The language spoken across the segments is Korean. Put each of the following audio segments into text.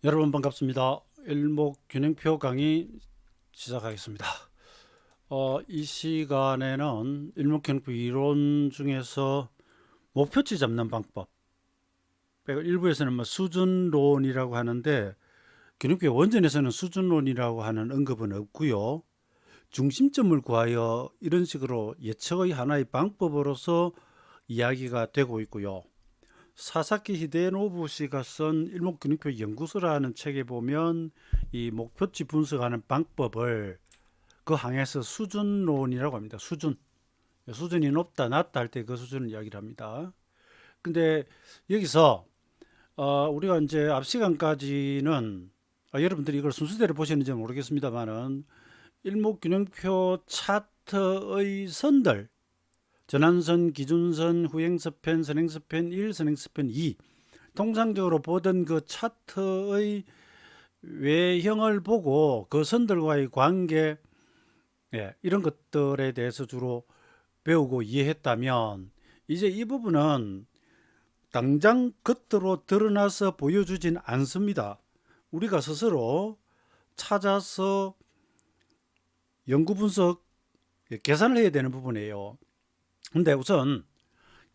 여러분 반갑습니다. 일목균형표 강의 시작하겠습니다. 이 시간에는 일목균형표 이론 중에서 목표치 잡는 방법, 일부에서는 수준론이라고 하는데 균형표 원전에서는 수준론이라고 하는 언급은 없고요. 중심점을 구하여 이런 식으로 예측의 하나의 방법으로서 이야기가 되고 있고요. 사사키 히데노부 씨가 쓴 일목균형표 연구소라는 책에 보면 이 목표치 분석하는 방법을 그 항에서 수준론이라고 합니다. 수준이 높다 낮다 할 때 그 수준을 이야기를 합니다. 근데 여기서 우리가 이제 앞 시간까지는 여러분들이 이걸 순서대로 보셨는지 모르겠습니다만은 일목균형표 차트의 선들, 전환선, 기준선, 후행스팬, 선행스팬 1, 선행스팬 2, 통상적으로 보던 그 차트의 외형을 보고 그 선들과의 관계, 이런 것들에 대해서 주로 배우고 이해했다면 이제 이 부분은 당장 겉으로 드러나서 보여주진 않습니다. 우리가 스스로 찾아서 연구 분석, 계산을 해야 되는 부분이에요. 근데 우선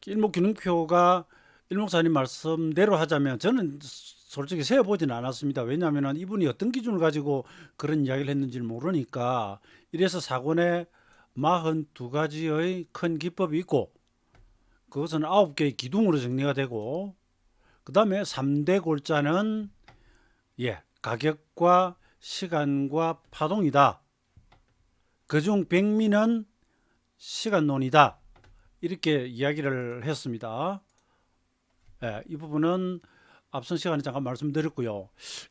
일목균형표가 일목사님 말씀대로 하자면 저는 솔직히 세어보지는 않았습니다. 왜냐하면 이분이 어떤 기준을 가지고 그런 이야기를 했는지를 모르니까. 이래서 사권에 42가지의 큰 기법이 있고 그것은 9개의 기둥으로 정리가 되고, 그 다음에 3대 골자는 가격과 시간과 파동이다. 그중 백미는 시간론이다. 이렇게 이야기를 했습니다. 이 부분은 앞선 시간에 잠깐 말씀드렸고요.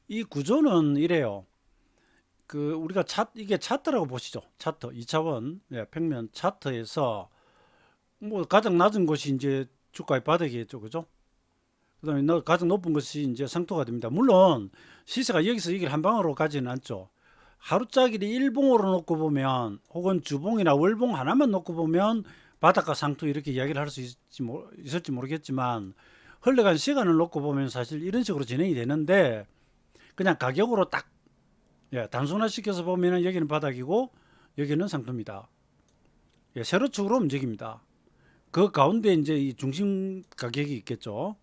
이 구조는 이래요. 우리가 이게 차트라고 보시죠. 차트 2차원 평면 차트에서 가장 낮은 곳이 이제 주가의 바닥이겠죠, 그죠? 그다음에 가장 높은 것이 이제 상토가 됩니다. 물론 시세가 여기서 여기를 한 방으로 가지는 않죠. 하루짜기를 일봉으로 놓고 보면, 혹은 주봉이나 월봉 하나만 놓고 보면 바닥과 상토 이렇게 이야기를 할 수 있을지 모르겠지만, 흘러간 시간을 놓고 보면 사실 이런 식으로 진행이 되는데, 그냥 가격으로 딱 단순화시켜서 보면 여기는 바닥이고 여기는 상토입니다. 세로축으로 움직입니다. 그 가운데 이제 이 중심 가격이 있겠죠.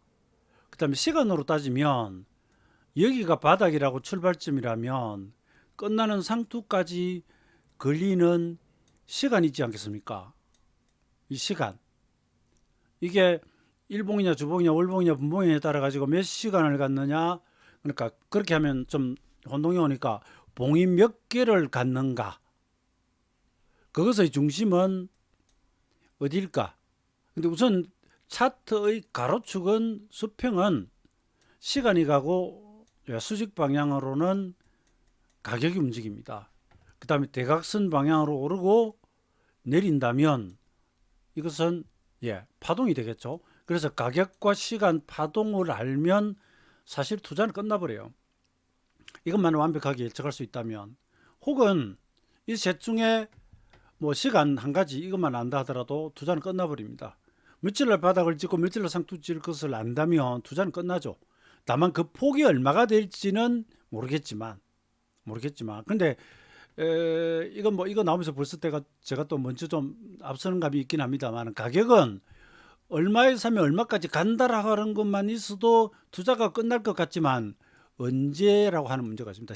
그 다음에 시간으로 따지면 여기가 바닥이라고 출발점이라면 끝나는 상투까지 걸리는 시간이 있지 않겠습니까? 이 시간, 이게 일봉이냐 주봉이냐 월봉이냐 분봉이냐에 따라 가지고 몇 시간을 갖느냐. 그러니까 그렇게 하면 좀 혼동이 오니까 봉이 몇 개를 갖는가, 그것의 중심은 어디일까. 근데 우선 차트의 가로축은 수평은 시간이 가고 수직 방향으로는 가격이 움직입니다. 그 다음에 대각선 방향으로 오르고 내린다면 이것은 파동이 되겠죠. 그래서 가격과 시간 파동을 알면 사실 투자는 끝나버려요. 이것만 완벽하게 예측할 수 있다면. 혹은 이 셋 중에 시간 한 가지 이것만 안다 하더라도 투자는 끝나버립니다. 며칠날 바닥을 찍고 며칠날 상투 찔 것을 안다면 투자는 끝나죠. 다만 그 폭이 얼마가 될지는 모르겠지만 근데 이건 이거 나오면서 벌써 제가 또 먼저 좀 앞서는 감이 있긴 합니다만, 가격은 얼마에 사면 얼마까지 간다라고 하는 것만 있어도 투자가 끝날 것 같지만 언제라고 하는 문제가 있습니다.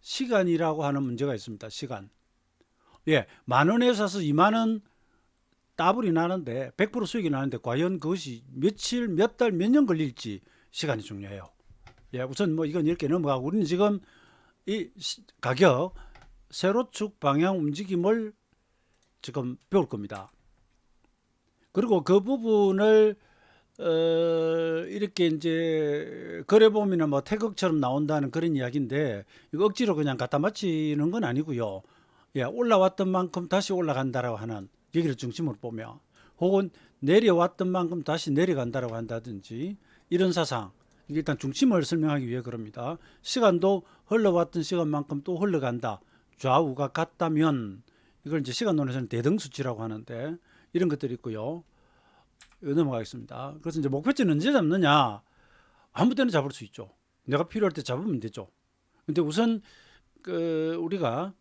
시간이라고 하는 문제가 있습니다. 시간. 10,000원에 사서 20,000원 더블이 나는데 100% 수익이 나는데 과연 그것이 며칠, 몇 달, 몇 년 걸릴지 시간이 중요해요. 우선 이건 이렇게 넘어가고, 우리는 지금 이 가격 세로축 방향 움직임을 지금 배울 겁니다. 그리고 그 부분을 이렇게 이제 그래 보면은 태극처럼 나온다는 그런 이야기인데, 이거 억지로 그냥 갖다 맞히는 건 아니고요. 올라왔던 만큼 다시 올라간다라고 하는 여기를 중심으로 보며, 혹은 내려왔던 만큼 다시 내려간다라고 한다든지 이런 사상, 일단 중심을 설명하기 위해 그럽니다. 시간도 흘러왔던 시간만큼 또 흘러간다. 좌우가 같다면 이걸 이제 시간론에서는 대등수치라고 하는데 이런 것들이 있고요. 넘어가겠습니다. 그래서 이제 목표치는 언제 잡느냐? 아무 때나 잡을 수 있죠. 내가 필요할 때 잡으면 되죠. 근데 우선 우리가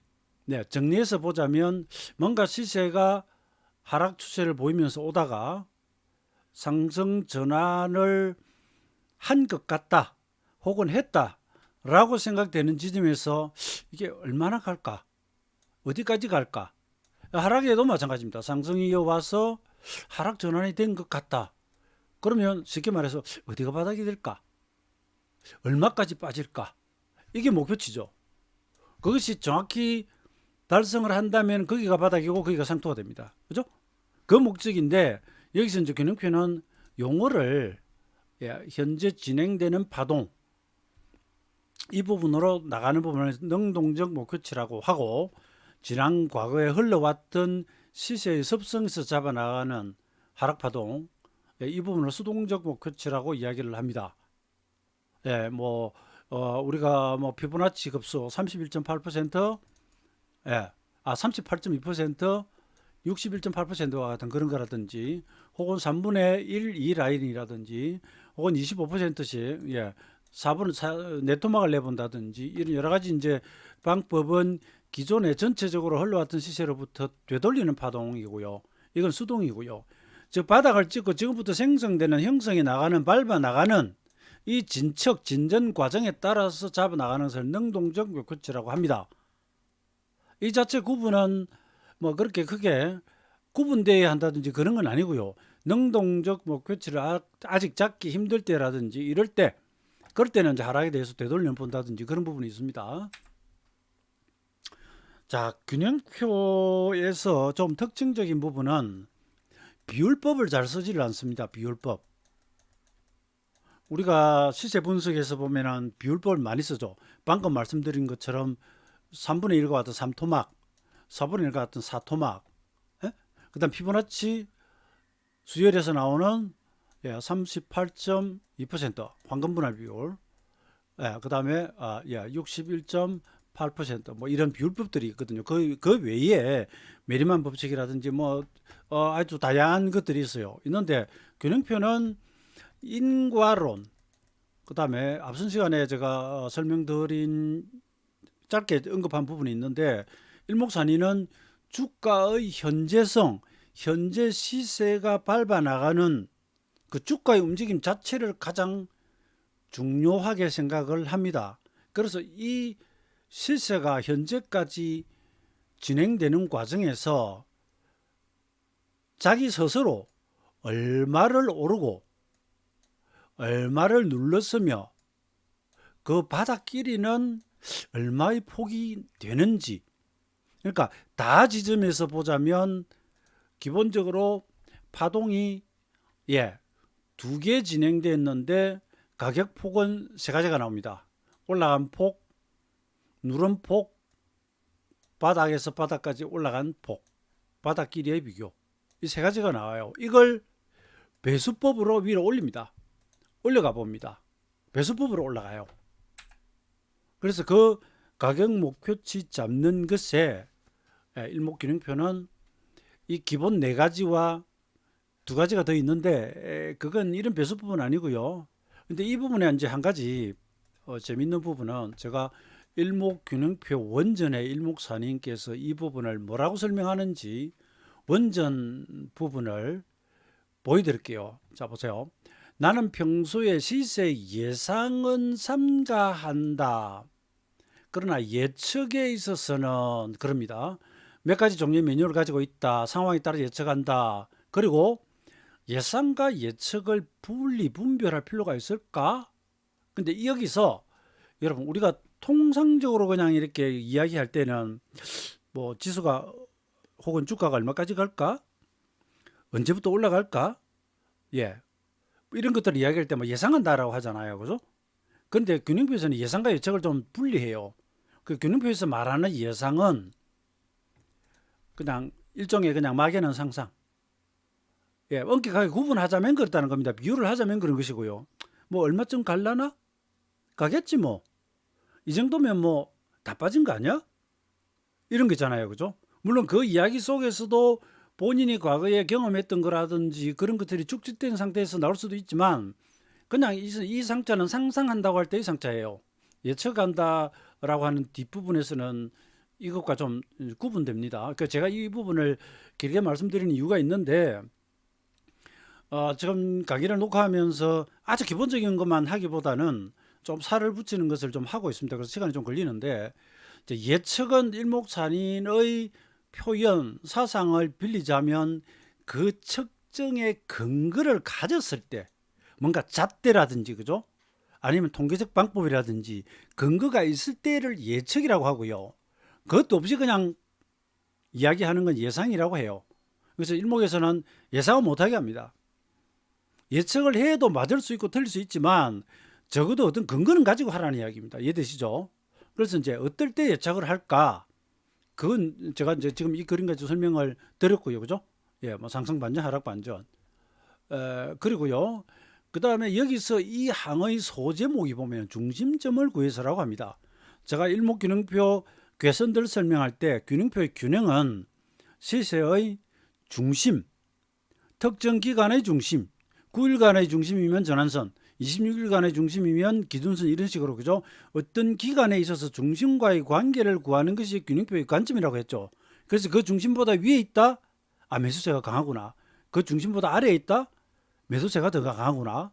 정리해서 보자면 뭔가 시세가 하락 추세를 보이면서 오다가 상승 전환을 한 것 같다 혹은 했다라고 생각되는 지점에서 이게 얼마나 갈까? 어디까지 갈까? 하락에도 마찬가지입니다. 상승이 이어와서 하락 전환이 된 것 같다. 그러면 쉽게 말해서 어디가 바닥이 될까? 얼마까지 빠질까? 이게 목표치죠. 그것이 정확히 달성을 한다면 거기가 바닥이고 거기가 상토가 됩니다. 그죠? 그 목적인데 여기서 이제 균형표는 용어를 현재 진행되는 파동 이 부분으로 나가는 부분을 능동적 목표치라고 하고 지난 과거에 흘러왔던 시세의 습성에서 잡아나가는 하락파동 이 부분을 수동적 목표치라고 이야기를 합니다. 우리가 피보나치 급수 31.8%, 38.2%, 61.8%와 같은 그런 거라든지 혹은 3분의 1, 2 라인이라든지 혹은 25%씩 4분 네토막을 내본다든지 이런 여러 가지 이제 방법은 기존에 전체적으로 흘러왔던 시세로부터 되돌리는 파동이고요. 이건 수동이고요. 즉 바닥을 찍고 지금부터 생성되는 형성이 나가는 밟아 나가는 이 진척 진전 과정에 따라서 잡아 나가는 것을 능동적 목표치라고 합니다. 이 자체 구분은 그렇게 크게 구분되어야 한다든지 그런 건 아니고요. 능동적 목표치를 아직 잡기 힘들 때라든지 이럴 때 그럴 때는 이제 하락에 대해서 되돌려 본다든지 그런 부분이 있습니다. 자, 균형표에서 좀 특징적인 부분은 비율법을 잘 쓰지를 않습니다. 비율법. 우리가 시세 분석에서 보면은 비율법을 많이 쓰죠. 방금 말씀드린 것처럼 3분의 1과 같은 3토막, 4분의 1과 같은 4토막, 그 다음 피보나치 수열에서 나오는 38.2% 황금분할 비율, 그 다음에 61.8% 이런 비율법들이 있거든요. 그 외에 메리만 법칙이라든지 아주 다양한 것들이 있는데 균형표는 인과론, 그 다음에 앞선 시간에 제가 설명드린 짧게 언급한 부분이 있는데 일목산이는 주가의 현재성, 현재 시세가 밟아나가는 그 주가의 움직임 자체를 가장 중요하게 생각을 합니다. 그래서 이 시세가 현재까지 진행되는 과정에서 자기 스스로 얼마를 오르고 얼마를 눌렀으며 그 바닥끼리는 얼마의 폭이 되는지, 그러니까 다 지점에서 보자면 기본적으로 파동이 두 개 진행됐는데 가격 폭은 세 가지가 나옵니다. 올라간 폭, 누른 폭, 바닥에서 바닥까지 올라간 폭, 바닥끼리의 비교, 이 세 가지가 나와요. 이걸 배수법으로 위로 올립니다. 올려가 봅니다. 배수법으로 올라가요. 그래서 그 가격 목표치 잡는 것에 일목균형표는 이 기본 네 가지와 두 가지가 더 있는데 그건 이런 배수법은 아니고요. 근데 이 부분에 이제 한 가지 재밌는 부분은 제가 일목균형표 원전의 일목사님께서 이 부분을 뭐라고 설명하는지 원전 부분을 보여드릴게요. 자, 보세요. 나는 평소에 시세 예상은 삼가한다. 그러나 예측에 있어서는 그럽니다. 몇 가지 종류의 메뉴를 가지고 있다. 상황에 따라 예측한다. 그리고 예상과 예측을 분별할 필요가 있을까? 근데 여기서 여러분 우리가 통상적으로 그냥 이렇게 이야기할 때는 지수가 혹은 주가가 얼마까지 갈까? 언제부터 올라갈까? 이런 것들을 이야기할 때 예상한다라고 하잖아요. 그죠? 그런데 균형표에서는 예상과 예측을 좀 분리해요. 그 균형표에서 말하는 예상은 그냥 일종의 그냥 막연한 상상. 엄격하게 구분하자면 그렇다는 겁니다. 비유를 하자면 그런 것이고요. 얼마쯤 갈라나? 가겠지 뭐. 이 정도면 다 빠진 거 아니야? 이런 거 있잖아요. 그죠? 물론 그 이야기 속에서도 본인이 과거에 경험했던 거라든지 그런 것들이 축적된 상태에서 나올 수도 있지만 그냥 이 상자는 상상한다고 할 때의 상자예요. 예측한다라고 하는 뒷부분에서는 이것과 좀 구분됩니다. 그러니까 제가 이 부분을 길게 말씀드리는 이유가 있는데 지금 강의를 녹화하면서 아주 기본적인 것만 하기보다는 좀 살을 붙이는 것을 좀 하고 있습니다. 그래서 시간이 좀 걸리는데 예측은 일목산인의 표현, 사상을 빌리자면 그 측정의 근거를 가졌을 때 뭔가 잣대라든지 그죠? 아니면 통계적 방법이라든지 근거가 있을 때를 예측이라고 하고요. 그것도 없이 그냥 이야기하는 건 예상이라고 해요. 그래서 일목에서는 예상을 못하게 합니다. 예측을 해도 맞을 수 있고 틀릴 수 있지만 적어도 어떤 근거는 가지고 하라는 이야기입니다. 이해되시죠? 그래서 이제 어떨 때 예측을 할까? 그건 제가 이제 지금 이 그림 가지고 설명을 드렸고요. 그죠? 예, 뭐 상승 반전, 하락 반전. 그리고요. 그 다음에 여기서 이 항의 소제목이 보면 중심점을 구해서라고 합니다. 제가 일목균형표 괴선들 설명할 때 균형표의 균형은 시세의 중심, 특정 기간의 중심, 9일간의 중심이면 전환선, 26일간의 중심이면 기준선 이런 식으로 그죠? 어떤 기간에 있어서 중심과의 관계를 구하는 것이 균형표의 관점이라고 했죠. 그래서 그 중심보다 위에 있다? 매수세가 강하구나. 그 중심보다 아래에 있다? 매수세가 더 강하구나.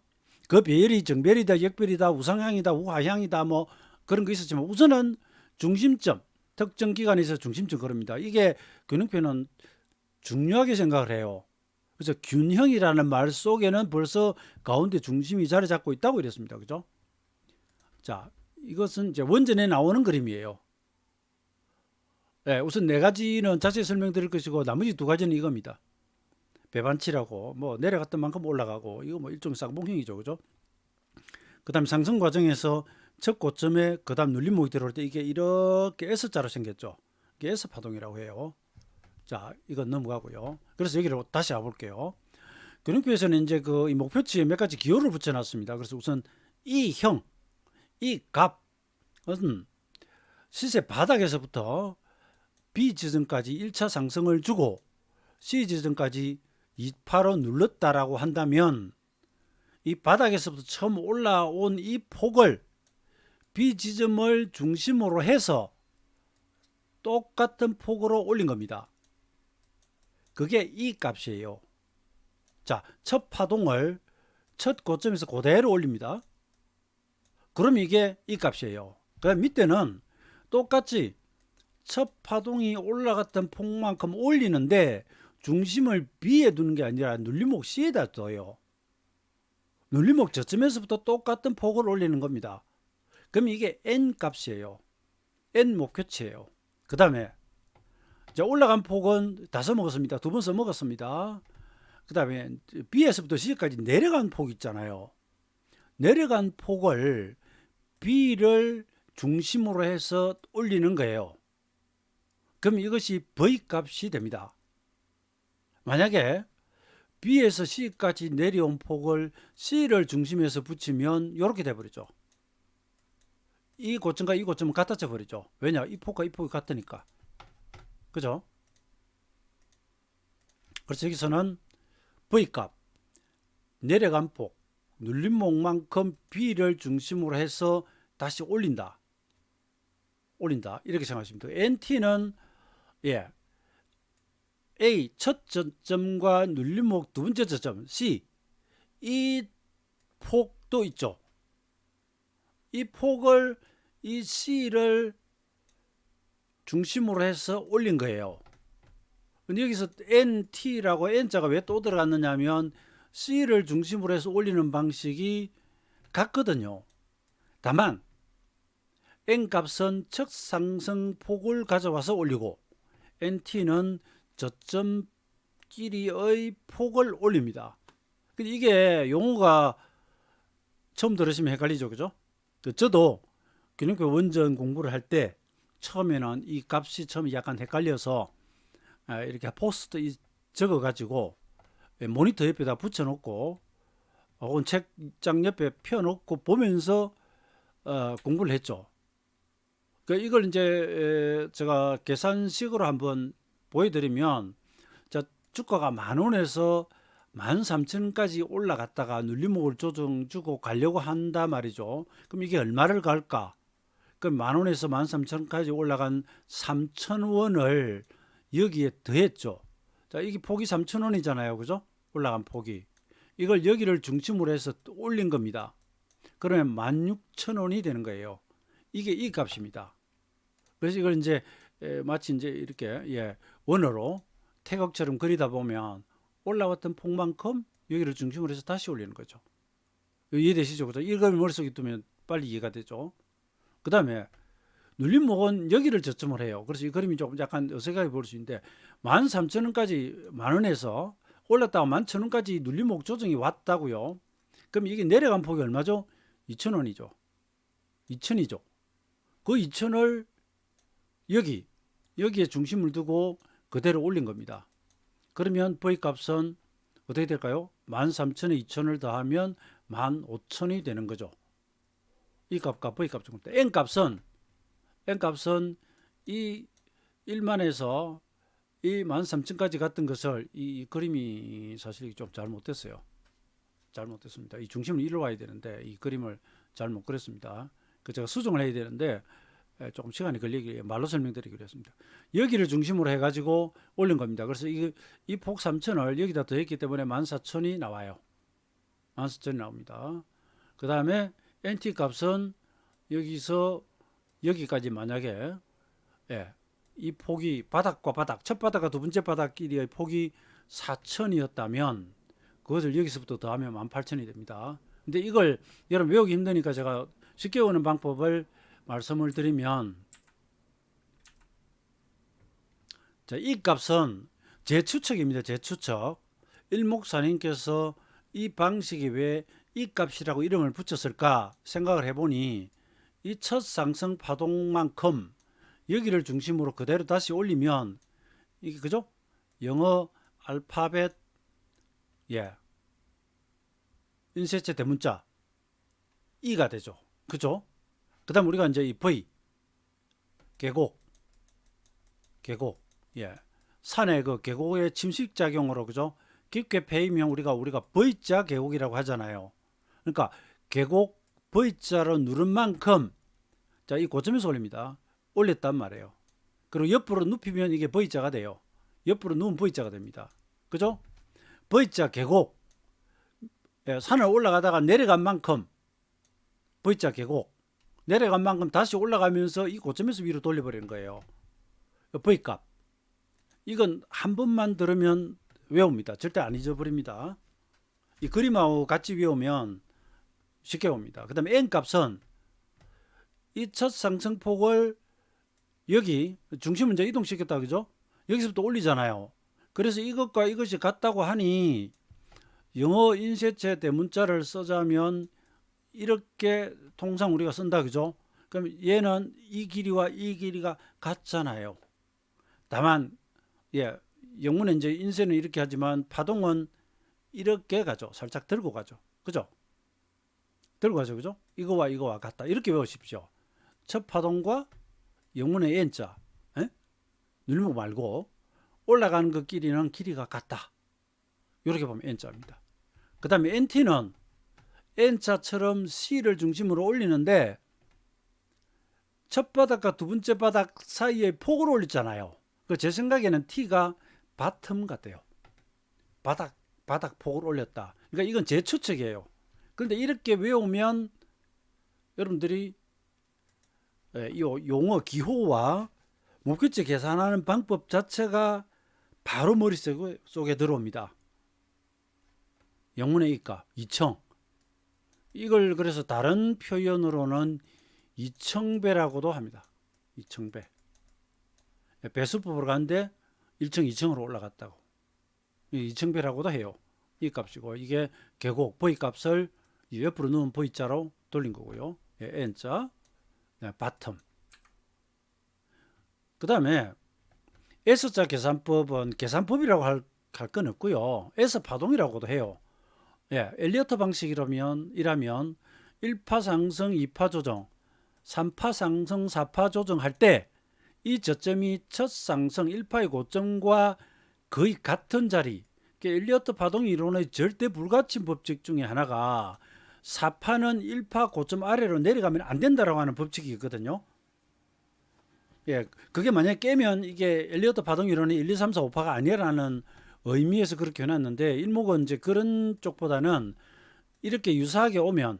그 배열이 정배열이다, 역배열이다, 우상향이다, 우하향이다 뭐 그런 거 있었지만 우선은 중심점, 특정 기간에 있어서 중심점 그럽니다. 이게 균형표는 중요하게 생각을 해요. 그래서 균형이라는 말 속에는 벌써 가운데 중심이 자리 잡고 있다고 이랬습니다. 그죠? 자, 이것은 이제 원전에 나오는 그림이에요. 네, 우선 네 가지는 자세히 설명드릴 것이고 나머지 두 가지는 이겁니다. 배반치라고 뭐 내려갔던 만큼 올라가고 이거 뭐 일종의 쌍봉형이죠. 그죠? 그다음 상승 과정에서 첫 고점에 그다음 눌림목이 들어올 때 이게 이렇게 S자로 생겼죠. 이게 S 파동이라고 해요. 자, 이건 넘어가고요. 그래서 여기를 다시 와볼게요. 균형표에서는 이제 그 이 목표치에 몇 가지 기호를 붙여놨습니다. 그래서 우선 이 형, 이 값은 시세 바닥에서부터 B 지점까지 1차 상승을 주고 C 지점까지 2파로 눌렀다라고 한다면 이 바닥에서부터 처음 올라온 이 폭을 B 지점을 중심으로 해서 똑같은 폭으로 올린 겁니다. 그게 이 값이에요. 자, 첫 파동을 첫 고점에서 그대로 올립니다. 그럼 이게 이 값이에요. 그 밑에는 똑같이 첫 파동이 올라갔던 폭만큼 올리는데 중심을 B에 두는 게 아니라 눌림목 C에다 둬요. 눌림목 저점에서부터 똑같은 폭을 올리는 겁니다. 그럼 이게 N 값이에요. N 목표치예요. 그 다음에 올라간 폭은 다 써먹었습니다. 두 번 써먹었습니다. 그 다음에 B에서부터 C까지 내려간 폭 있잖아요. 내려간 폭을 B를 중심으로 해서 올리는 거예요. 그럼 이것이 V 값이 됩니다. 만약에 B에서 C까지 내려온 폭을 C를 중심에서 붙이면 이렇게 돼버리죠. 이 고점과 이 고점은 같아져 버리죠. 왜냐? 이 폭과 이 폭이 같으니까. 그죠? 그래서 여기서는 V값, 내려간 폭, 눌림목만큼 B를 중심으로 해서 다시 올린다. 이렇게 생각하시면 돼요. NT는 A 첫 저점과 눌림목 두 번째 저점 C 이 폭도 있죠. 이 폭을 이 C를 중심으로 해서 올린 거예요. 근데 여기서 NT라고 N자가 왜 또 들어갔느냐 하면 C를 중심으로 해서 올리는 방식이 같거든요. 다만 N값은 첫 상승폭을 가져와서 올리고 NT는 저점끼리의 폭을 올립니다. 이게 용어가 처음 들으시면 헷갈리죠. 그죠? 저도 균형표 원전 공부를 할 때 처음에는 이 값이 처음에 약간 헷갈려서 이렇게 포스트 적어 가지고 모니터 옆에다 붙여놓고 혹은 책장 옆에 펴놓고 보면서 공부를 했죠. 이걸 이제 제가 계산식으로 한번 보여드리면, 자, 주가가 10,000원에서 13,000원까지 올라갔다가 눌림목을 조정 주고 가려고 한다 말이죠. 그럼 이게 얼마를 갈까? 그럼 만원에서 13,000원까지 올라간 3,000원을 여기에 더했죠. 자, 이게 폭이 3,000원이잖아요. 그죠? 올라간 폭이. 이걸 여기를 중심으로 해서 올린 겁니다. 그러면 16,000원이 되는 거예요. 이게 이 값입니다. 그래서 이걸 이제 마치 이제 이렇게 원어로 태극처럼 그리다 보면 올라왔던 폭만큼 여기를 중심으로 해서 다시 올리는 거죠. 이해되시죠? 그죠? 이걸 머릿속에 두면 빨리 이해가 되죠. 그 다음에 눌림목은 여기를 저점을 해요. 그래서 이 그림이 조금 약간 어색하게 보일 수 있는데 13,000원까지 만원에서 올랐다가 11,000원까지 눌림목 조정이 왔다고요. 그럼 이게 내려간 폭이 얼마죠? 2,000원이죠. 2,000이죠. 그 2,000을 여기에 중심을 두고 그대로 올린 겁니다. 그러면 V값은 어떻게 될까요? 13,000에 2,000을 더하면 15,000이 되는 거죠. 이 값과 V값 중에 N값은 이 1만에서 이 13,000까지 갔던 것을 이 그림이 사실 좀 잘못됐어요. 잘못됐습니다. 이 중심을 이리로 와야 되는데 이 그림을 잘못 그렸습니다. 그 제가 수정을 해야 되는데 조금 시간이 걸리기 말로 설명드리기로 했습니다. 여기를 중심으로 해가지고 올린 겁니다. 그래서 이 폭 3,000을 여기다 더했기 때문에 14,000이 나와요. 14,000이 나옵니다. 그 다음에 NT 값은 여기서 여기까지 만약에 이 폭이 바닥과 바닥, 첫 바닥과 두 번째 바닥끼리의 폭이 4,000이었다면 그것을 여기서부터 더하면 18,000이 됩니다. 근데 이걸 여러분 외우기 힘드니까 제가 쉽게 외우는 방법을 말씀을 드리면, 자, 이 값은 제 추측입니다. 제 추측. 일목사님께서 이 방식이 왜 이 값이라고 이름을 붙였을까 생각을 해보니 이 첫 상승 파동만큼 여기를 중심으로 그대로 다시 올리면 이게 그죠? 영어 알파벳 인쇄체 대문자 E가 되죠. 그죠? 그 다음 우리가 이제 이 V 계곡 산의 그 계곡의 침식작용으로 그죠? 깊게 패이면 우리가 V자 계곡이라고 하잖아요. 그러니까 계곡 V자로 누른 만큼 자, 이 고점에서 올립니다. 올렸단 말이에요. 그리고 옆으로 눕히면 이게 V자가 돼요. 옆으로 누우면 V자가 됩니다. 그죠? V자 계곡 산을 올라가다가 내려간 만큼 V자 계곡 내려간 만큼 다시 올라가면서 이 고점에서 위로 돌려버리는 거예요. V값 이건 한 번만 들으면 외웁니다. 절대 안 잊어버립니다. 이 그림하고 같이 외우면 쉽게 옵니다. 그 다음에 N값은 이 첫 상승폭을 여기 중심을 이제 이동시켰다 그죠? 여기서부터 올리잖아요. 그래서 이것과 이것이 같다고 하니 영어 인쇄체 대문자를 쓰자면 이렇게 통상 우리가 쓴다 그죠? 그럼 얘는 이 길이와 이 길이가 같잖아요. 다만 영문에 이제 인쇄는 이렇게 하지만 파동은 이렇게 가죠. 살짝 들고 가죠. 그죠? 들고 가죠. 그죠? 이거와 이거와 같다. 이렇게 외우십시오. 첫 파동과 영문의 N자 눌목 말고 올라가는 그 길이는 길이가 같다. 이렇게 보면 N자입니다. 그 다음에 NT는 N자처럼 C를 중심으로 올리는데 첫 바닥과 두 번째 바닥 사이에 폭을 올렸잖아요. 제 생각에는 T가 바텀 같아요. 바닥 폭을 올렸다. 그러니까 이건 제 추측이에요. 그런데 이렇게 외우면 여러분들이 이 용어 기호와 목표치 계산하는 방법 자체가 바로 머릿속에 들어옵니다. 영문의 이값 2청 이걸 그래서 다른 표현으로는 2층배라고도 합니다. 2층배 배수법으로 가는데 1층 2층으로 올라갔다고 2층배라고도 해요. 이 값이고 이게 계곡 V값을 옆으로 누운 V자로 돌린 거고요. N자 바텀 그 다음에 S자 계산법은 계산법이라고 할 건 없고요. S 파동이라고도 해요. 엘리어트 방식이라면 1파 상승 2파 조정 3파 상승 4파 조정할 때 이 저점이 첫 상승 1파의 고점과 거의 같은 자리 엘리어트 파동 이론의 절대 불가침 법칙 중에 하나가 사파는 1파 고점 아래로 내려가면 안 된다라고 하는 법칙이 있거든요. 예, 그게 만약에 깨면 이게 엘리어트 파동 이론이 1, 2, 3, 4, 5파가 아니라는 의미에서 그렇게 해놨는데, 일목은 이제 그런 쪽보다는 이렇게 유사하게 오면,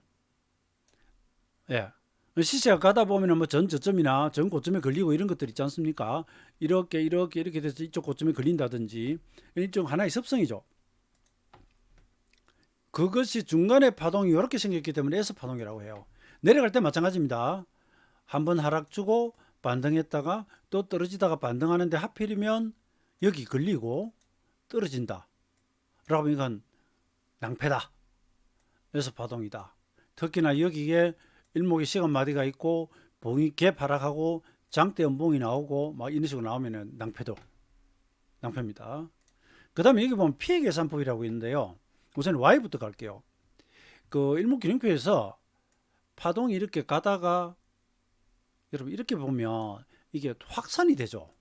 예, 시세가 가다 보면은 뭐 전 저점이나 전 고점에 걸리고 이런 것들 있지 않습니까? 이렇게 돼서 이쪽 고점에 걸린다든지, 이쪽 하나의 습성이죠. 그것이 중간에 파동이 이렇게 생겼기 때문에 S 파동이라고 해요. 내려갈 때 마찬가지입니다. 한번 하락 주고 반등했다가 또 떨어지다가 반등하는데 하필이면 여기 걸리고 떨어진다. 라고 하면 이건 낭패다. S 파동이다. 특히나 여기에 일목의 시간마디가 있고 봉이 갭 하락하고 장대 연봉이 나오고 막 이런 식으로 나오면 낭패입니다. 그 다음에 여기 보면 피해 계산법이라고 있는데요. 우선 Y부터 갈게요. 그 일목균형표에서 파동이 이렇게 가다가 여러분 이렇게 보면 이게 확산이 되죠.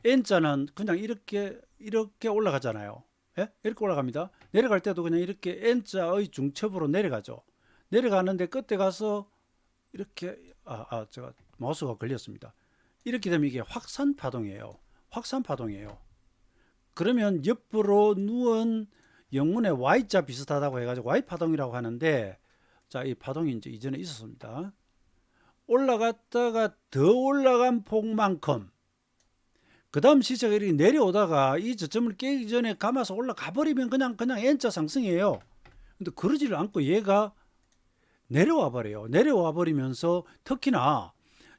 N자는 그냥 이렇게 올라가잖아요. 예? 이렇게 올라갑니다. 내려갈 때도 그냥 이렇게 N자의 중첩으로 내려가죠. 내려가는데 끝에 가서 이렇게 제가 마우스가 걸렸습니다. 이렇게 되면 이게 확산 파동이에요. 그러면 옆으로 누운 영문의 Y자 비슷하다고 해가지고 Y파동이라고 하는데, 자, 이 파동이 이제 이전에 있었습니다. 올라갔다가 더 올라간 폭만큼, 그 다음 시세가 이렇게 내려오다가 이 저점을 깨기 전에 감아서 올라가 버리면 그냥 N자 상승이에요. 근데 그러지를 않고 얘가 내려와 버려요. 내려와 버리면서 특히나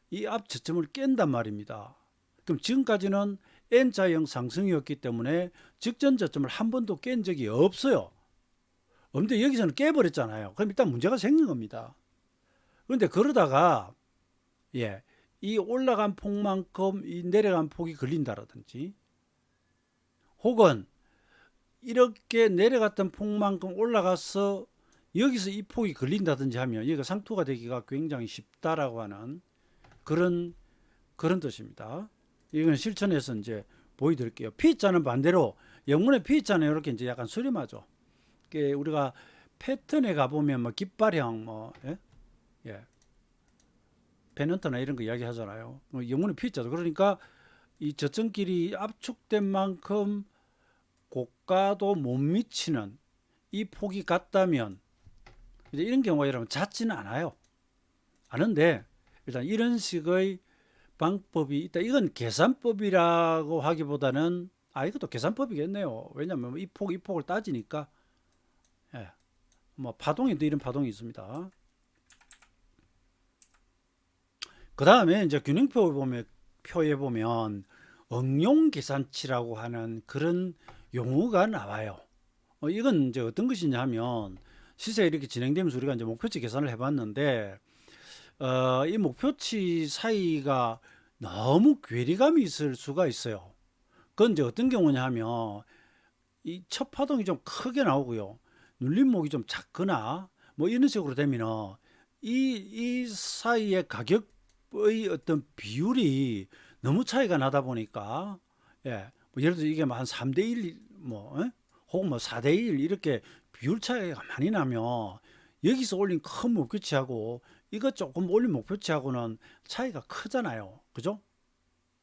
이 앞 저점을 깬단 말입니다. 그럼 지금까지는 N자형 상승이었기 때문에 직전 저점을 한 번도 깬 적이 없어요. 근데 여기서는 깨버렸잖아요. 그럼 일단 문제가 생긴 겁니다. 그런데 그러다가 이 올라간 폭만큼 이 내려간 폭이 걸린다라든지, 혹은 이렇게 내려갔던 폭만큼 올라가서 여기서 이 폭이 걸린다든지 하면 여기가 상투가 되기가 굉장히 쉽다라고 하는 그런 뜻입니다. 이건 실천해서 이제 보여드릴게요. P자는 반대로 영문의 P자는 이렇게 이제 약간 수렴하죠. 우리가 패턴에 가보면 뭐 깃발형 페넌트나 이런 거 이야기 하잖아요. 영문의 P자죠. 그러니까 이 저점끼리 압축된 만큼 고가도 못 미치는 이 폭이 같다면 이런 경우가 여러분 잦지는 않은데 일단 이런 식의 방법이 있다. 이건 계산법이라고 하기보다는 이것도 계산법이겠네요. 왜냐하면 이 폭을 따지니까. 뭐 파동에도 이런 파동이 있습니다. 그 다음에 이제 표에 보면 응용 계산치라고 하는 그런 용어가 나와요. 이건 이제 어떤 것이냐 하면, 시세가 이렇게 진행되면서 우리가 이제 목표치 계산을 해봤는데, 이 목표치 사이가 너무 괴리감이 있을 수가 있어요. 그건 이제 어떤 경우냐 하면, 이 첫 파동이 좀 크게 나오고요. 눌림목이 좀 작거나, 뭐 이런 식으로 되면, 이 사이의 가격의 어떤 비율이 너무 차이가 나다 보니까, 뭐 예를 들어 이게 한 3대1, 혹은 뭐 4대1 이렇게 비율 차이가 많이 나면, 여기서 올린 큰 목표치하고 이거 조금 올린 목표치하고는 차이가 크잖아요. 그죠?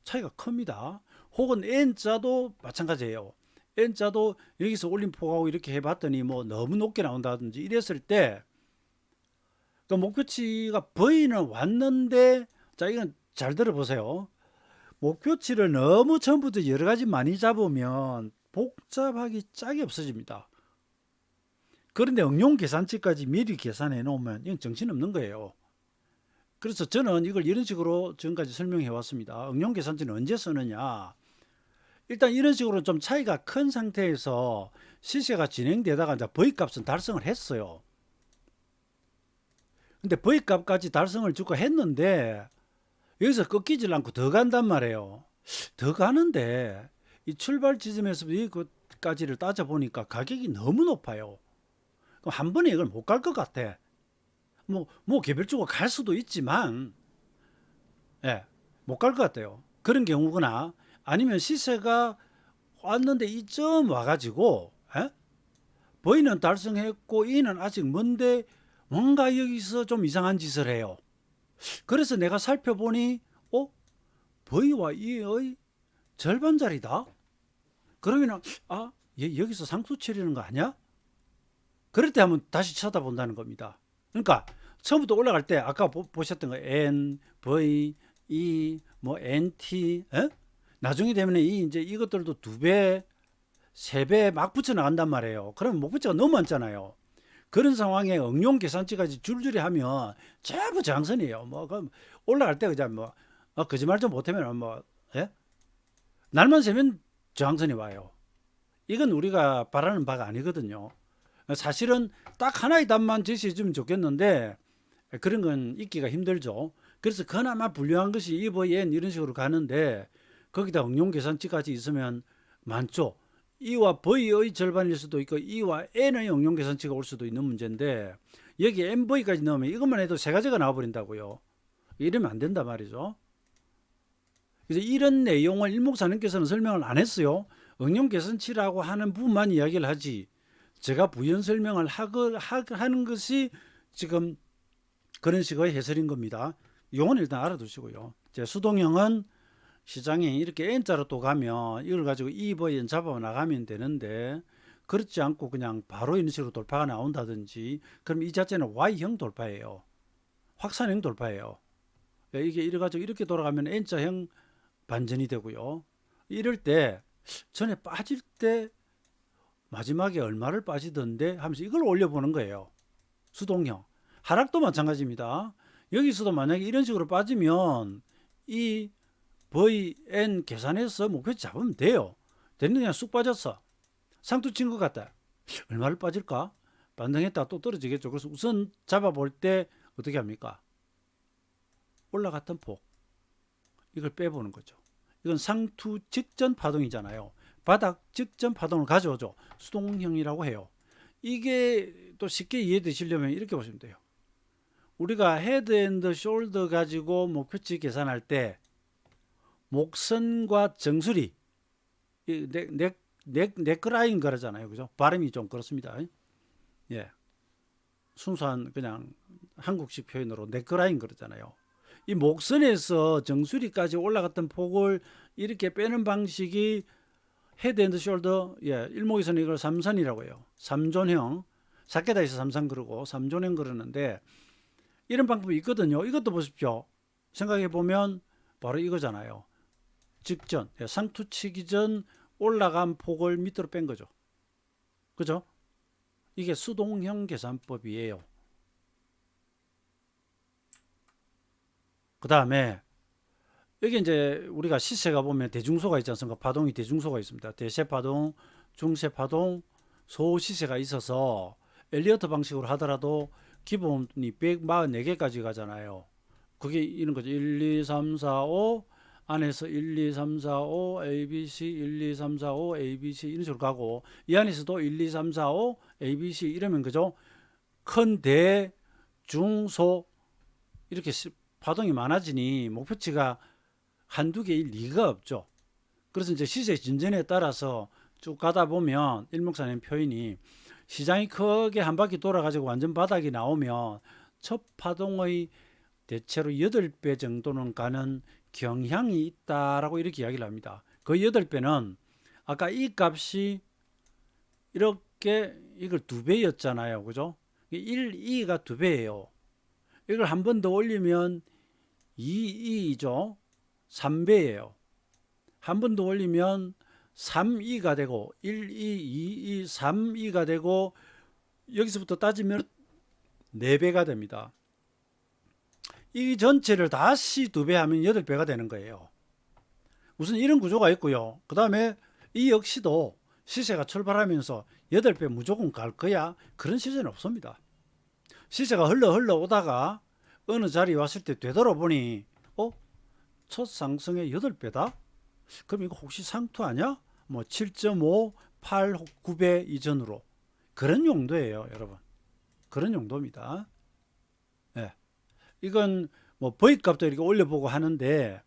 차이가 큽니다. 혹은 N자도 마찬가지예요. N자도 여기서 올린 폭하고 이렇게 해봤더니 뭐 너무 높게 나온다든지 이랬을 때, 그 목표치가 V는 왔는데, 자, 이건 잘 들어보세요. 목표치를 너무 처음부터 여러 가지 많이 잡으면 복잡하기 짝이 없어집니다. 그런데 응용 계산치까지 미리 계산해 놓으면 이건 정신없는 거예요. 그래서 저는 이걸 이런 식으로 지금까지 설명해 왔습니다. 응용 계산치는 언제 쓰느냐? 일단 이런 식으로 좀 차이가 큰 상태에서 시세가 진행되다가 이제 V값은 달성을 했어요. 근데 V값까지 달성을 주고 했는데 여기서 꺾이질 않고 더 간단 말이에요. 더 가는데 이 출발 지점에서 이것까지를 따져보니까 가격이 너무 높아요. 그럼 한 번에 이걸 못 갈 것 같아. 뭐 개별적으로 갈 수도 있지만, 못 갈 것 같아요. 그런 경우거나 아니면 시세가 왔는데 이쯤 와가지고 V는 달성했고 E는 아직 먼데 뭔가 여기서 좀 이상한 짓을 해요. 그래서 내가 살펴보니 V와 E의 절반짜리다. 그러면 여기서 상수 치려는 거 아니야? 그럴 때 한번 다시 쳐다본다는 겁니다. 그러니까 처음부터 올라갈 때 아까 보셨던 거 N, V, E, 뭐 NT, 나중에 되면 이제 이것들도 2배, 3배 막 붙여 나간단 말이에요. 그러면 목표치가 너무 많잖아요. 그런 상황에 응용 계산치까지 줄줄이 하면 전부 저항선이에요. 뭐 그럼 올라갈 때 그냥 뭐 거짓말 좀 못하면 날만 새면 저항선이 와요. 이건 우리가 바라는 바가 아니거든요. 사실은 딱 하나의 답만 제시해 주면 좋겠는데 그런 건 있기가 힘들죠. 그래서 그나마 불리한 것이 EVN 이런 식으로 가는데 거기다 응용 계산치까지 있으면 많죠. E와 V의 절반일 수도 있고 E와 N의 응용 계산치가 올 수도 있는 문제인데 여기 MV까지 넣으면 이것만 해도 세 가지가 나와버린다고요. 이러면 안 된단 말이죠. 그래서 이런 내용을 일목사님께서는 설명을 안 했어요. 응용 계산치라고 하는 부분만 이야기를 하지 제가 부연 설명을 하는 것이 지금 그런 식의 해설인 겁니다. 이건 일단 알아두시고요. 수동형은 시장에 이렇게 N자로 또 가면 이걸 가지고 EVN 잡아 나가면 되는데 그렇지 않고 그냥 바로 이런 식으로 돌파가 나온다든지 그럼 이 자체는 Y형 돌파예요. 확산형 돌파예요. 이게 이래가지고 이렇게 돌아가면 N자형 반전이 되고요. 이럴 때 전에 빠질 때 마지막에 얼마를 빠지던데 하면서 이걸 올려보는 거예요. 수동형. 하락도 마찬가지입니다. 여기서도 만약에 이런 식으로 빠지면 이 VN 계산해서 목표치 잡으면 돼요. 됐는데 그냥 쑥 빠졌어. 상투 친 것 같다. 얼마를 빠질까? 반등했다 또 떨어지겠죠. 그래서 우선 잡아볼 때 어떻게 합니까? 올라갔던 폭. 이걸 빼보는 거죠. 이건 상투 직전 파동이잖아요. 바닥 직전 파동을 가져오죠. 수동형이라고 해요. 이게 또 쉽게 이해되시려면 이렇게 보시면 돼요. 우리가 헤드 앤드 숄더 가지고 목표치 계산할 때 목선과 정수리 네크라인 그러잖아요. 그죠? 발음이 좀 그렇습니다. 예. 순수한 그냥 한국식 표현으로 네크라인 그러잖아요. 이 목선에서 정수리까지 올라갔던 폭을 이렇게 빼는 방식이 헤드 앤드 숄더 일목에서는 이걸 삼선이라고 해요. 3존형 4개다에서 삼선 그러고 3존형 그러는데 이런 방법이 있거든요. 이것도 보십시오. 생각해 보면 바로 이거잖아요. 직전 상투 치기 전 올라간 폭을 밑으로 뺀 거죠. 그죠? 이게 수동형 계산법이에요. 그 다음에 여기 이제 우리가 시세가 보면 대중소가 있지 않습니까? 파동이 대중소가 있습니다. 대세파동, 중세파동, 소시세가 있어서 엘리어트 방식으로 하더라도 기본이 144개까지 가잖아요. 그게 이런 거죠. 1, 2, 3, 4, 5 안에서 1, 2, 3, 4, 5 ABC 1, 2, 3, 4, 5 ABC 이런 식으로 가고 이 안에서도 1, 2, 3, 4, 5 ABC 이러면 그죠? 큰 대, 중, 소 이렇게 파동이 많아지니 목표치가 한두 개일 리가 없죠. 그래서 이제 시세 진전에 따라서 쭉 가다 보면 일목사님 표현이 시장이 크게 한 바퀴 돌아가지고 완전 바닥이 나오면 첫 파동의 대체로 8배 정도는 가는 경향이 있다라고 이렇게 이야기를 합니다. 그 8배는 아까 이 값이 이렇게 이걸 2배였잖아요. 그죠? 1, 2가 2배예요. 이걸 한 번 더 올리면 2, 2죠. 3배예요. 한 번 더 올리면 3, 2가 되고 1, 2, 2, 2, 3, 2가 되고 여기서부터 따지면 4배가 됩니다. 이 전체를 다시 2배 하면 8배가 되는 거예요. 우선 이런 구조가 있고요. 그 다음에 이 역시도 시세가 출발하면서 8배 무조건 갈 거야? 그런 시세는 없습니다. 시세가 흘러 오다가 어느 자리에 왔을 때 되돌아보니 첫 상승의 8배다? 그럼 이거 혹시 상투 아니야? 뭐 7.5, 8, 9배 이전으로 그런 용도예요, 여러분. 그런 용도입니다. 네. 이건 뭐 V값도 이렇게 올려보고 하는데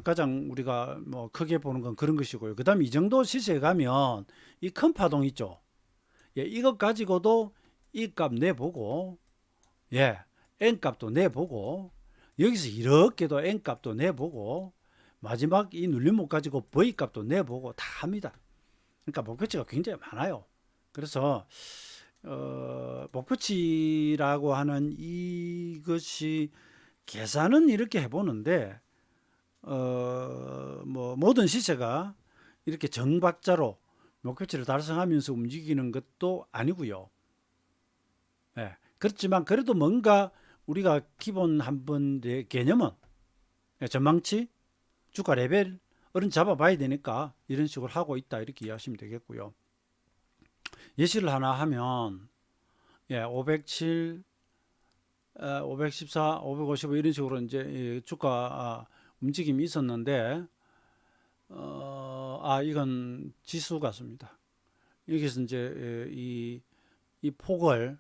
가장 우리가 뭐 크게 보는 건 그런 것이고요. 그 다음에 이 정도 시세에 가면 이 큰 파동 있죠. 예, 이것 가지고도 이 값 내보고, 예, N 값도 내보고, 여기서 이렇게도 N 값도 내보고, 마지막 이 눌림목 가지고 V 값도 내보고 다 합니다. 그러니까 목표치가 굉장히 많아요. 그래서 목표치라고 하는 이것이 계산은 이렇게 해보는데 뭐 모든 시세가 이렇게 정박자로 목표치를 달성하면서 움직이는 것도 아니고요. 예, 그렇지만 그래도 뭔가 우리가 기본 한번 개념은 전망치, 주가 레벨 어른 잡아봐야 되니까 이런 식으로 하고 있다 이렇게 이해하시면 되겠고요. 예시를 하나 하면 507, 514, 555 이런 식으로 이제 주가 움직임이 있었는데 이건 지수 같습니다. 여기서 이제 이 폭을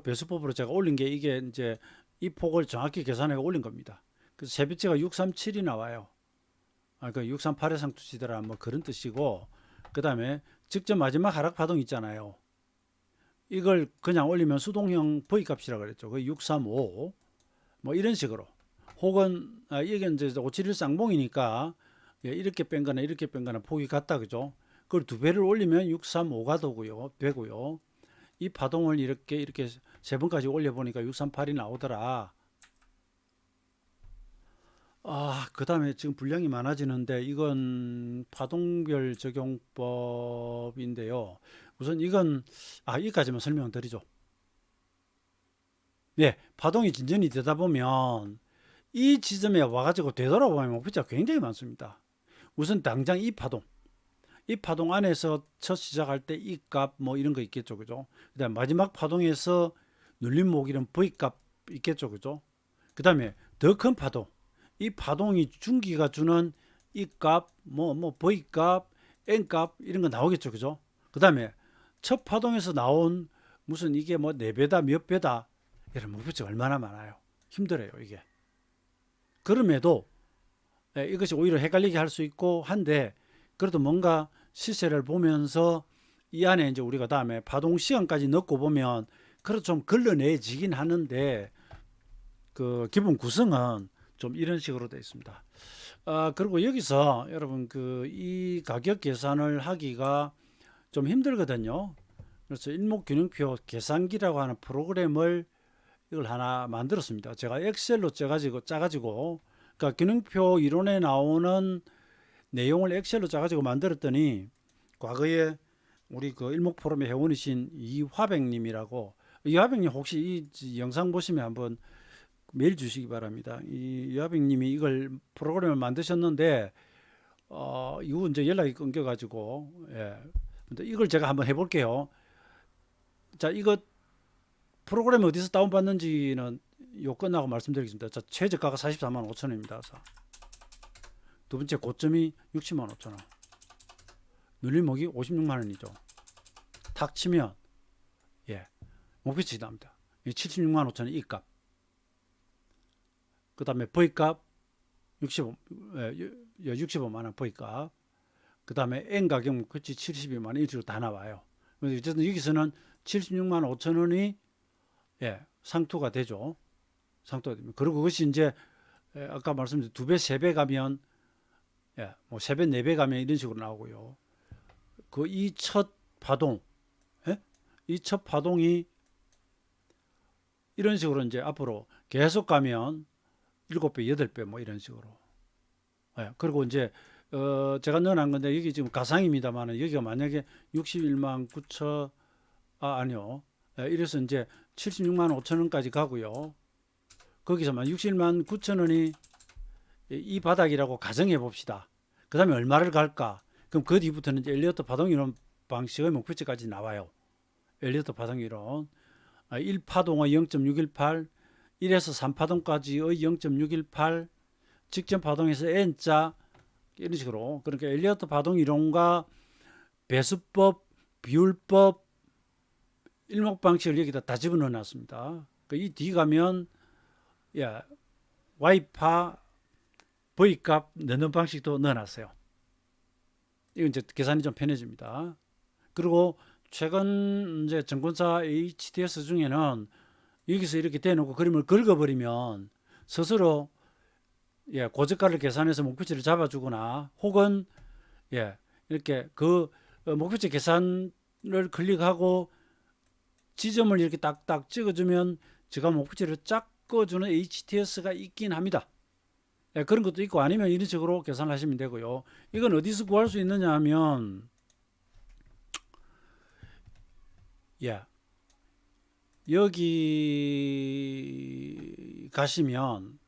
배수법으로 제가 올린 게 이게 이제 이 폭을 정확히 계산해 올린 겁니다. 그래서 세비치가 637이 나와요. 그 638의 상투시더라 뭐 그런 뜻이고, 그 다음에 직접 마지막 하락 파동 있잖아요. 이걸 그냥 올리면 수동형 V 값이라고 그랬죠. 그 635 뭐 이런 식으로, 혹은 이게 이제 571 쌍봉이니까 이렇게 뺀 거나 이렇게 뺀 거나 폭이 같다 그죠. 그걸 두 배를 올리면 635가 되고요. 이 파동을 이렇게 세 번까지 올려보니까 638이 나오더라. 그 다음에 지금 분량이 많아지는데 이건 파동별 적용법인데요. 우선 이건 여기까지만 설명드리죠. 예, 파동이 진전이 되다 보면 이 지점에 와가지고 되돌아보면 목표치가 굉장히 많습니다. 우선 당장 이 파동 안에서 첫 시작할 때 이 값 뭐 이런 거 있겠죠, 그죠? 그다음 마지막 파동에서 눌림목 이런 V 값 있겠죠, 그죠? 그다음에 더 큰 파동, 이 파동이 중기가 주는 이 값, 뭐 V 값, N 값 이런 거 나오겠죠, 그죠? 그다음에 첫 파동에서 나온 무슨 이게 뭐 4배다 몇 배다 이런 목표치가 얼마나 많아요. 힘들어요, 이게. 그럼에도 이것이 오히려 헷갈리게 할 수 있고 한데, 그래도 뭔가 시세를 보면서 이 안에 이제 우리가 다음에 파동 시간까지 넣고 보면 그래도 좀 걸러내지긴 하는데, 그 기본 구성은 좀 이런 식으로 되어 있습니다. 그리고 여기서 여러분 이 가격 계산을 하기가 좀 힘들거든요. 그래서 일목균형표 계산기라고 하는 프로그램을 이걸 하나 만들었습니다. 제가 엑셀로 짜가지고 그러니까 균형표 이론에 나오는 내용을 엑셀로 짜가지고 만들었더니, 과거에 우리 그 일목 포럼의 회원이신 이화백님이라고, 이화백님 혹시 이 영상 보시면 한번 메일 주시기 바랍니다. 이화백님이 이걸 프로그램을 만드셨는데 이후 이제 연락이 끊겨가지고, 근데 이걸 제가 한번 해볼게요. 자, 이거 프로그램 어디서 다운받는지는 요 끝나고 말씀드리겠습니다. 자, 최저가가 44만 5천 원입니다. 두 번째 고점이 60만 5천 원. 눌림목이 56만 원이죠. 탁 치면 목표치 나옵니다. 76만 5천 원 이 값. 그 다음에 V값 65만 원 V값. 그 다음에 N 가격 목표치 72만 원 이렇게 다 나와요. 어쨌든 여기서는 76만 5천 원이 상투가 되죠. 상투가 됩니다. 그리고 그것이 이제 아까 말씀드린 2배, 3배 가면 뭐 3배, 4배 가면 이런 식으로 나오고요. 그 이 첫 파동, 이 첫 파동이 이런 식으로 이제 앞으로 계속 가면 7배, 8배 뭐 이런 식으로. 그리고 이제 제가 넣어놓은 건데 여기 지금 가상입니다만 여기가 만약에 61만 9천 아니요. 이래서 이제 76만 5천 원까지 가고요. 거기서만 61만 9천 원이 이 바닥이라고 가정해 봅시다. 그 다음에 얼마를 갈까? 그럼 그 뒤부터는 이제 엘리어트 파동이론 방식의 목표치까지 나와요. 엘리어트 파동이론 1파동의 0.618, 1에서 3파동까지의 0.618, 직전 파동에서 N자 이런 식으로. 그러니까 엘리어트 파동이론과 배수법, 비율법, 일목 방식을 여기다 다 집어넣어 놨습니다. 이 뒤 가면 Y파 V값 넣는 방식도 넣어놨어요. 이건 이제 계산이 좀 편해집니다. 그리고 최근 이제 증권사 HTS 중에는 여기서 이렇게 대놓고 그림을 긁어버리면 스스로 고저가를 계산해서 목표치를 잡아주거나 혹은 이렇게 그 목표치 계산을 클릭하고 지점을 이렇게 딱딱 찍어주면 제가 목표치를 깎아주는 HTS가 있긴 합니다. 그런 것도 있고 아니면 이런 식으로 계산하시면 되고요. 이건 어디서 구할 수 있느냐 하면 여기 가시면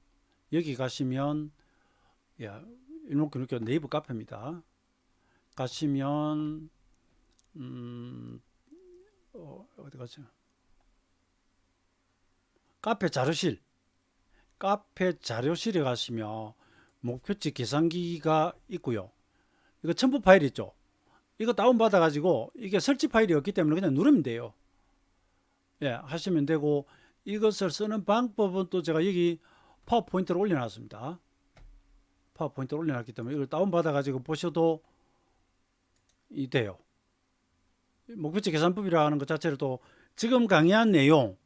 이렇게 네이버 카페입니다. 가시면 어디 가죠? 카페 자료실에 가시면 목표치 계산기가 있고요. 이거 첨부 파일 있죠? 이거 다운받아 가지고 이게 설치 파일이 없기 때문에 그냥 누르면 돼요. 하시면 되고 이것을 쓰는 방법은 또 제가 여기 파워포인트를 올려놨습니다. 파워포인트를 올려놨기 때문에 이걸 다운받아 가지고 보셔도 돼요. 목표치 계산법이라는 것 자체를 또 지금 강의한 내용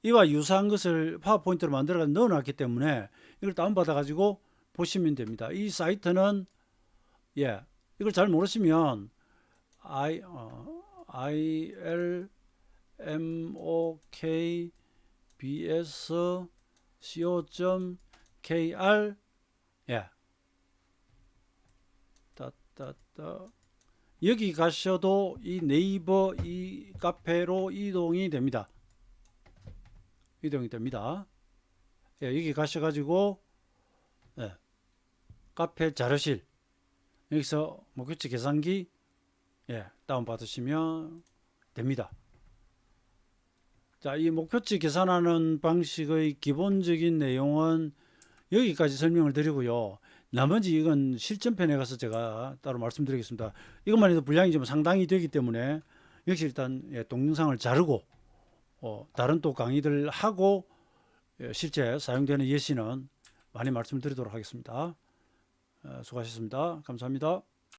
이와 유사한 것을 파워포인트로 만들어 넣어놨기 때문에 이걸 다운받아 가지고 보시면 됩니다. 이 사이트는 이걸 잘 모르시면 ilmokbs.co.kr 여기 가셔도 이 네이버 이 카페로 이동이 됩니다. 여기 가셔가지고 카페 자료실 여기서 목표치 계산기 다운 받으시면 됩니다. 자, 이 목표치 계산하는 방식의 기본적인 내용은 여기까지 설명을 드리고요. 나머지 이건 실전편에 가서 제가 따로 말씀드리겠습니다. 이것만 해도 분량이 좀 상당히 되기 때문에 역시 일단 동영상을 자르고 다른 또 강의들 하고 실제 사용되는 예시는 많이 말씀드리도록 하겠습니다. 수고하셨습니다. 감사합니다.